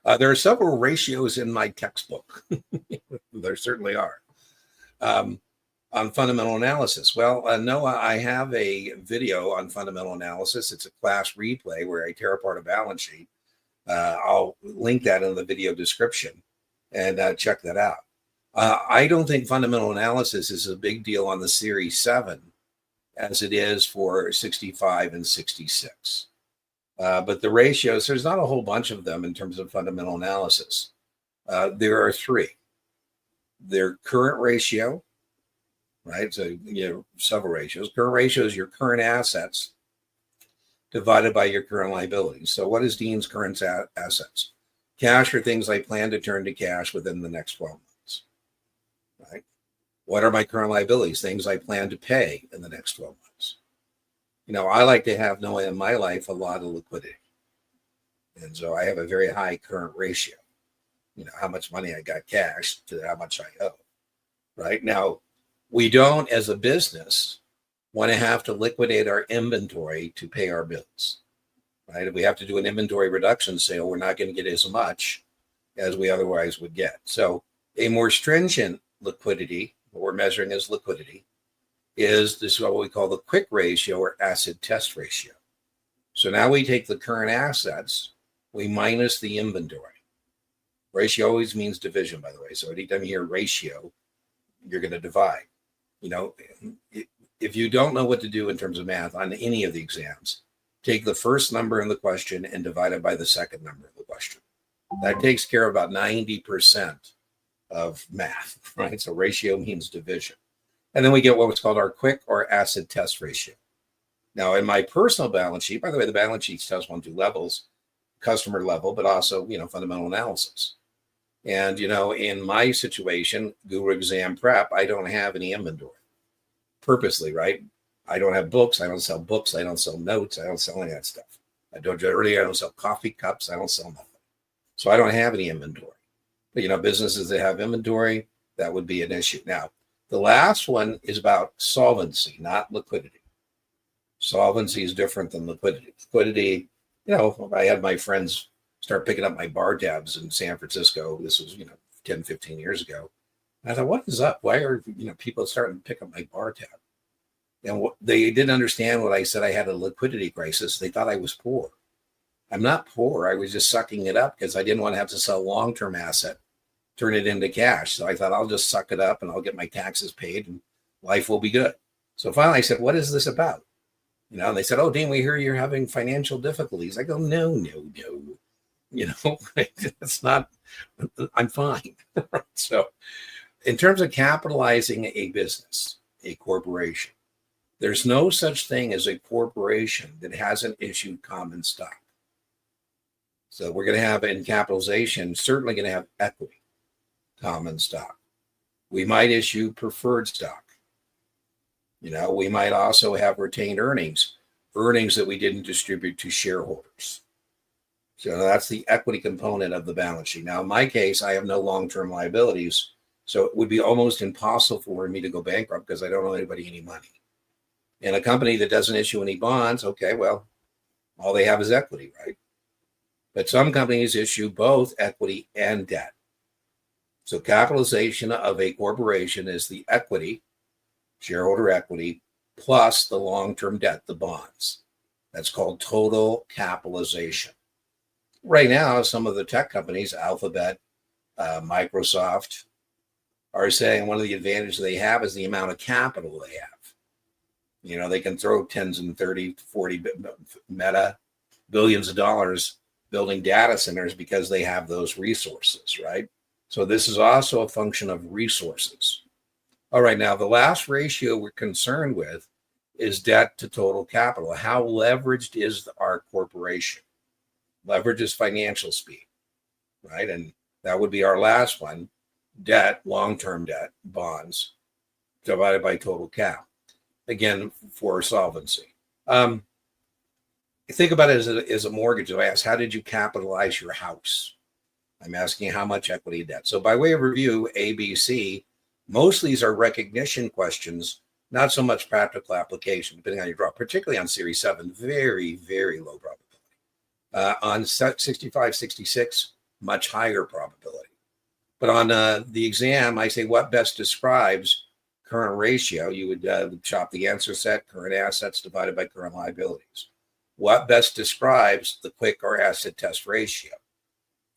There are several ratios in my textbook. There certainly are. On fundamental analysis. Well, Noah, I have a video on fundamental analysis. It's a class replay where I tear apart a balance sheet. I'll link that in the video description and check that out. I don't think fundamental analysis is a big deal on the Series 7 as it is for 65 and 66. But the ratios, there's not a whole bunch of them in terms of fundamental analysis. There are three. Their current ratio, right? So you have several ratios. Current ratio is your current assets divided by your current liabilities. So what is Dean's current assets? Cash are things I plan to turn to cash within the next 12 months, right? What are my current liabilities? Things I plan to pay in the next 12 months. You know, I like to have, Noah, in my life, a lot of liquidity. And so I have a very high current ratio. You know, how much money I got cash to how much I owe, right? Now, we don't, as a business, want to have to liquidate our inventory to pay our bills, right? If we have to do an inventory reduction sale, we're not going to get as much as we otherwise would get. So a more stringent liquidity, what we're measuring as liquidity, is this what we call the quick ratio or acid test ratio. So now we take the current assets, we minus the inventory. Ratio always means division, by the way. So anytime you hear ratio, you're going to divide. You know, if you don't know what to do in terms of math on any of the exams, take the first number in the question and divide it by the second number in the question. That takes care of about 90% of math, right? So ratio means division. And then we get what's called our quick or acid test ratio. Now, in my personal balance sheet, by the way, the balance sheet tells one, two levels, customer level, but also, you know, fundamental analysis. And, you know, in my situation, Guru Exam Prep, I don't have any inventory purposely, right? I don't have books. I don't sell books. I don't sell notes. I don't sell any of that stuff. I don't sell coffee cups. I don't sell nothing. So I don't have any inventory. But, you know, businesses that have inventory, that would be an issue. Now, the last one is about solvency, not liquidity. Solvency is different than liquidity. Liquidity, you know, I had my friends start picking up my bar tabs in San Francisco. This was, 10, 15 years ago. And I thought, what is up? Why are, people starting to pick up my bar tab? And they didn't understand what I said. I had a liquidity crisis. They thought I was poor. I'm not poor. I was just sucking it up because I didn't want to have to sell a long-term asset, turn it into cash. So I thought I'll just suck it up and I'll get my taxes paid and life will be good. So finally I said, what is this about? And they said, oh, Dean, we hear you're having financial difficulties. I go, no. It's not, I'm fine. So in terms of capitalizing a business, a corporation, there's no such thing as a corporation that hasn't issued common stock. So we're going to have in capitalization, certainly going to have equity, common stock. We might issue preferred stock. We might also have retained earnings that we didn't distribute to shareholders. So that's the equity component of the balance sheet. Now, in my case, I have no long-term liabilities, so it would be almost impossible for me to go bankrupt because I don't owe anybody any money. In a company that doesn't issue any bonds, okay, well, all they have is equity, right? But some companies issue both equity and debt. So capitalization of a corporation is the equity, shareholder equity, plus the long-term debt, the bonds. That's called total capitalization. Right now, some of the tech companies, Alphabet, Microsoft, are saying one of the advantages they have is the amount of capital they have. They can throw tens and 30, 40 meta billions of dollars building data centers because they have those resources, right? So this is also a function of resources. All right, now the last ratio we're concerned with is debt to total capital. How leveraged is our corporation? Leverage is financial speed, right? And that would be our last one. Debt, long-term debt, bonds, divided by total cap. Again, for solvency. Think about it as a mortgage. I ask, how did you capitalize your house? I'm asking how much equity debt. So by way of review, A, B, C, most of these are recognition questions, not so much practical application, depending on your draw, particularly on Series 7, very, very low probability. On 65, 66, much higher probability. But on the exam, I say what best describes current ratio. You would chop the answer set, current assets divided by current liabilities. What best describes the quick or acid test ratio?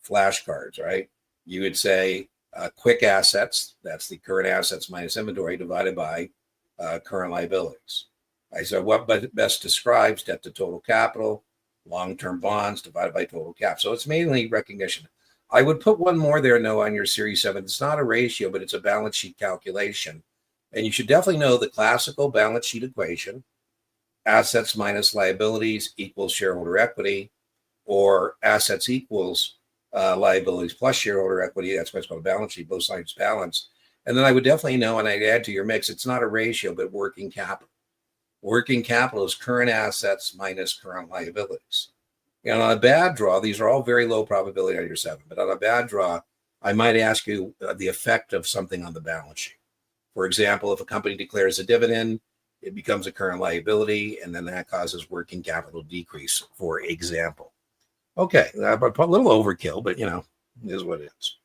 Flashcards, right? You would say quick assets, that's the current assets minus inventory divided by current liabilities. I said what best describes debt to total capital, long-term bonds divided by total cap. So it's mainly recognition. I would put one more there, Noah, on your Series 7. It's not a ratio, but it's a balance sheet calculation. And you should definitely know the classical balance sheet equation, assets minus liabilities equals shareholder equity, or assets equals liabilities plus shareholder equity. That's why it's called a balance sheet, both sides balance. And then I would definitely know, and I'd add to your mix, it's not a ratio, but working capital. Working capital is current assets minus current liabilities. And on a bad draw, these are all very low probability on your 7, but on a bad draw, I might ask you the effect of something on the balance sheet. For example, if a company declares a dividend, it becomes a current liability, and then that causes working capital decrease, for example. Okay, a little overkill, but is what it is.